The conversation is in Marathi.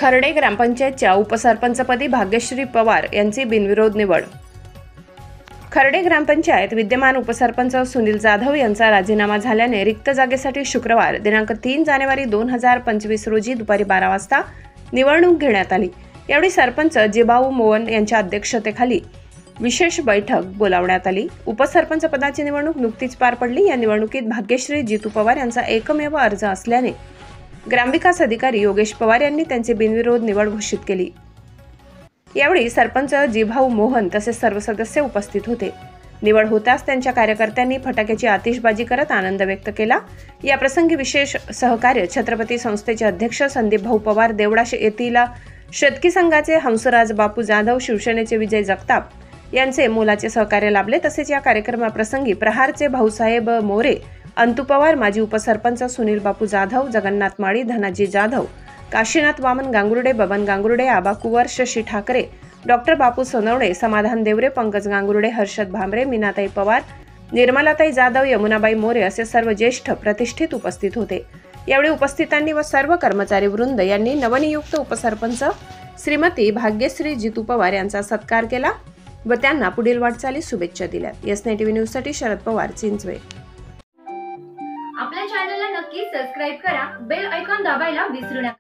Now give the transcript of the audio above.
खर्डे ग्रामपंचायतच्या उपसरपंचपदी भाग्यश्री पवार यांची बिनविरोध निवड। खर्डे ग्रामपंचायत विद्यमान उपसरपंच सुनील जाधव यांचा राजीनामा झाल्याने रिक्त जागेसाठी शुक्रवार दिनांक 3 जानेवारी 2025 रोजी दुपारी 12 वाजता निवडणूक घेण्यात आली। यावेळी सरपंच जिभाऊ मोहन यांच्या अध्यक्षतेखाली विशेष बैठक बोलावण्यात आली। उपसरपंच पदाची निवडणूक नुकतीच पार पडली। या निवडणुकीत भाग्यश्री जितू पवार यांचा एकमेव अर्ज असल्याने ग्रामविकास अधिकारी योगेश पवार यांनी त्यांची बिनविरोध निवड घोषित केली। यावेळी सरपंच जिभाऊ मोहन तसेच सर्व सदस्य उपस्थित होते। निवड होताच त्यांच्या कार्यकर्त्यांनी फटाक्याची आतिषबाजी करत आनंद व्यक्त केला। या प्रसंगी विशेष सहकार्य छत्रपती संस्थेचे अध्यक्ष संदीप भाऊ पवार, देवडा येथील शेतकी संघाचे हंसराज बापू जाधव, शिवसेनेचे विजय जगताप यांचे मोलाचे सहकार्य लाभले। तसेच या कार्यक्रमाप्रसंगी प्रहारचे भाऊसाहेब मोरे, अंतू पवार, माजी उपसरपंच सुनील बापू जाधव, जगन्नाथ माळी, धनाजी जाधव, काशीनाथ वामन गांगुर्डे, बबन गांगुर्डे, आबा कुवर, शशी ठाकरे, डॉक्टर बापू सोनवणे, समाधान देवरे, पंकज गांगुर्डे, हर्षद भामरे, मीनाताई पवार, निर्मलाताई जाधव, यमुनाबाई मोरे असे सर्व ज्येष्ठ प्रतिष्ठित उपस्थित होते। यावेळी उपस्थितांनी व सर्व कर्मचारी वृंद यांनी नवनियुक्त उपसरपंच श्रीमती भाग्यश्री जितू पवार यांचा सत्कार केला व त्यांना पुढील वाटचालीस शुभेच्छा दिल्या। YesNine TV न्यूज साठी शरद पवार, चिंचवे। आपल्या चॅनलला नक्की सबस्क्राइब करा, बेल आयकॉन दाबायला विसरू नका।